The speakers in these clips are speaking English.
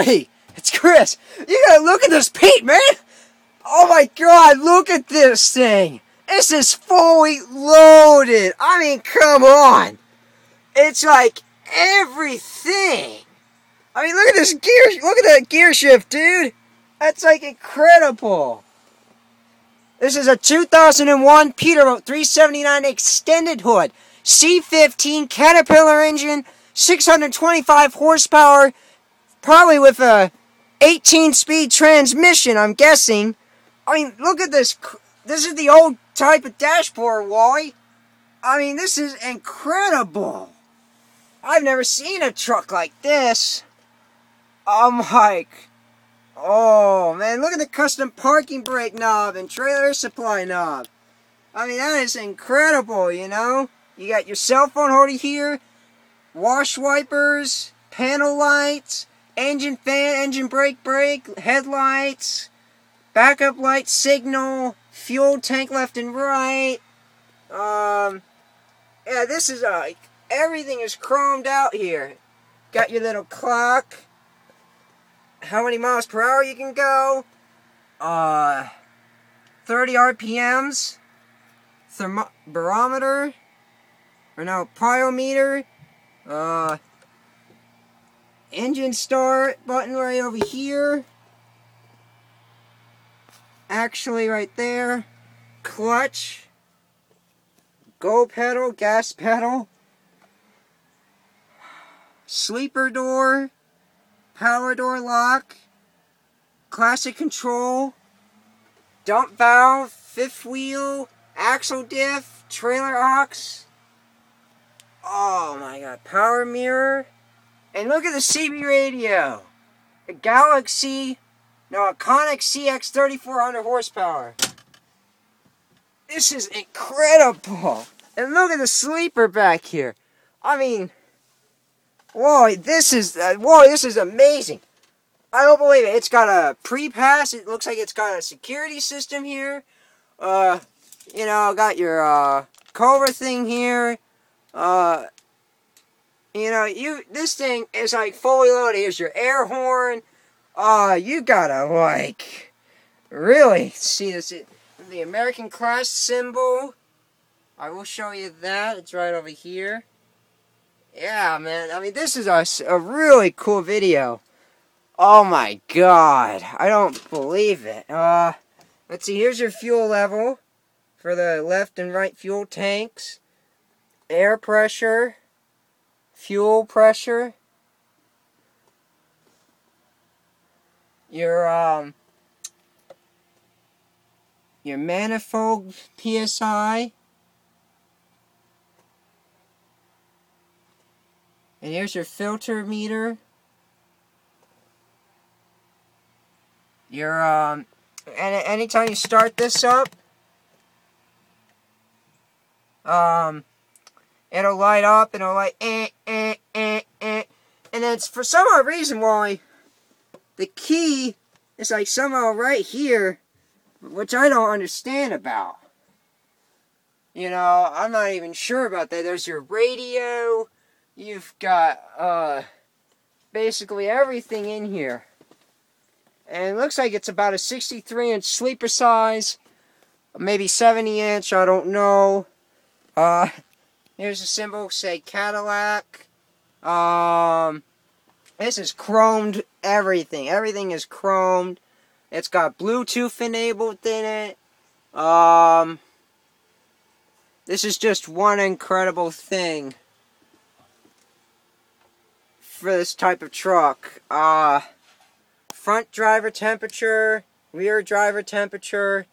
Hey, it's Chris. You gotta look at this Pete, man. Oh my God, look at this thing. This is fully loaded. I mean, come on. It's like everything. I mean, look at this gear. Look at that gear shift, dude. That's like incredible. This is a 2001 Peterbilt 379 extended hood, C15 Caterpillar engine, 625 horsepower, probably with a 18-speed transmission, I'm guessing. I mean, look at this. This is the old type of dashboard, Wally. I mean, this is incredible. I've never seen a truck like this. I'm like, oh man, look at the custom parking brake knob and trailer supply knob. I mean, that is incredible, you know? You got your cell phone holder here, wash wipers, panel lights, engine fan, engine brake, headlights, backup light signal, fuel tank left and right. Yeah, this is everything is chromed out here. Got your little clock. How many miles per hour you can go. 30 RPMs. Barometer. Or no, plyometer. Engine start button right over here. Actually right there. Clutch. Go pedal, gas pedal. Sleeper door. Power door lock. Classic control. Dump valve. Fifth wheel. Axle diff. Trailer aux. Oh my God. Power mirror. And look at the CB radio. A Iconic CX 3400 horsepower. This is incredible. And look at the sleeper back here. I mean, whoa, this is amazing. I don't believe it. It's got a pre-pass. It looks like it's got a security system here. You know, got your Cobra thing here. You know, this thing is like fully loaded. Here's your air horn. You gotta like really see this. The American class symbol. I will show you that. It's right over here. Yeah, man. I mean, this is a really cool video. Oh my God. I don't believe it. Let's see. Here's your fuel level for the left and right fuel tanks. Air pressure. Fuel pressure. Your manifold PSI. And here's your filter meter. Your and anytime you start this up, it'll light up and it'll light and then it's, for some odd reason, why the key is like somehow right here, which I don't understand about. You know, I'm not even sure about that. There's your radio. You've got basically everything in here. And it looks like it's about a 63-inch sleeper size. Maybe 70-inch, I don't know. Here's a symbol, say Cadillac. This is chromed everything. Everything is chromed. It's got Bluetooth enabled in it. This is just one incredible thing for this type of truck. Front driver temperature, rear driver temperature,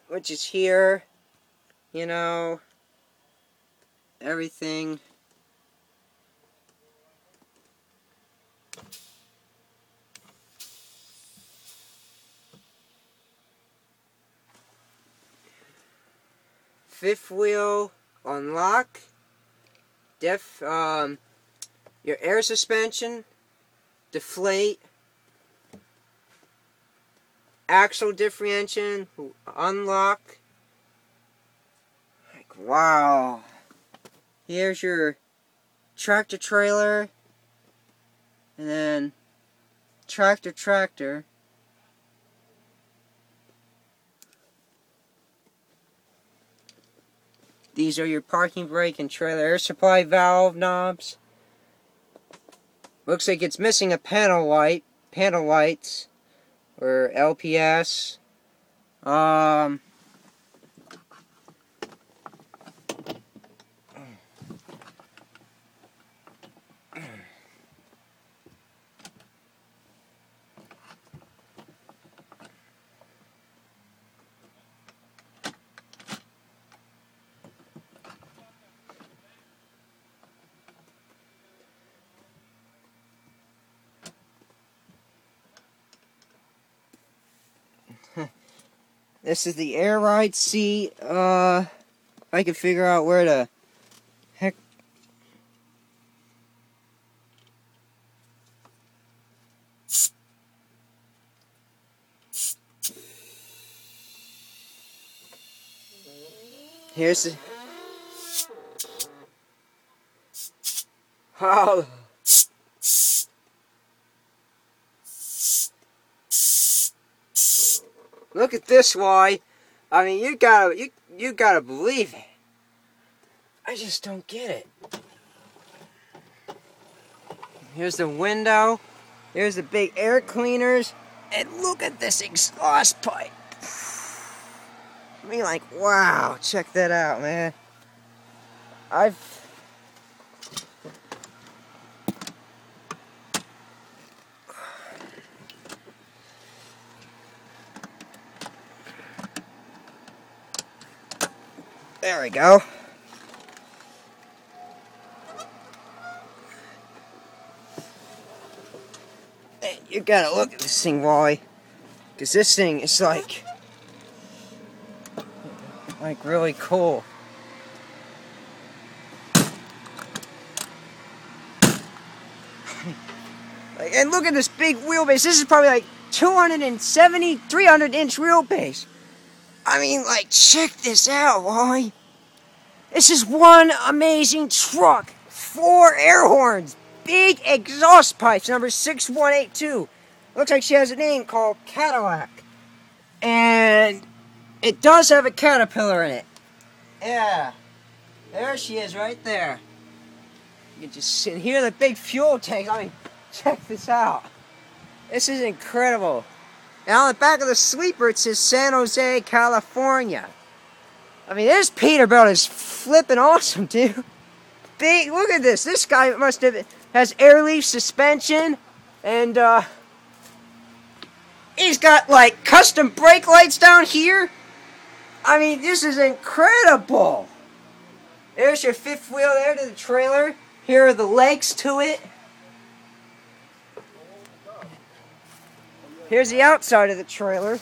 which is here, you know, everything. Fifth wheel unlock, your air suspension, deflate, axle differentiation, unlock. Like, wow. Here's your tractor trailer, and then tractor. These are your parking brake and trailer air supply valve knobs. Looks like it's missing a panel lights, or LPS. This is the air ride seat. If I can figure out where the heck. Here's the. Oh. Look at this, why? I mean, you gotta believe it. I just don't get it. Here's the window. Here's the big air cleaners. And look at this exhaust pipe. I mean, like, wow. Check that out, man. There we go. Hey, you gotta look at this thing, Wally. Because this thing is like really cool. And look at this big wheelbase. This is probably like 270, 300-inch wheelbase. I mean, like, check this out, Wally. This is one amazing truck. 4 air horns. Big exhaust pipes, number 6182. Looks like she has a name called Cadillac. And it does have a caterpillar in it. Yeah. There she is right there. You can just sit here, the big fuel tank. I mean, check this out. This is incredible. And on the back of the sleeper, it says San Jose, California. I mean, this Peterbilt is flipping awesome, dude. Big, look at this. This guy has air leaf suspension, and he's got like custom brake lights down here. I mean, this is incredible. There's your fifth wheel there to the trailer. Here are the legs to it. Here's the outside of the trailer.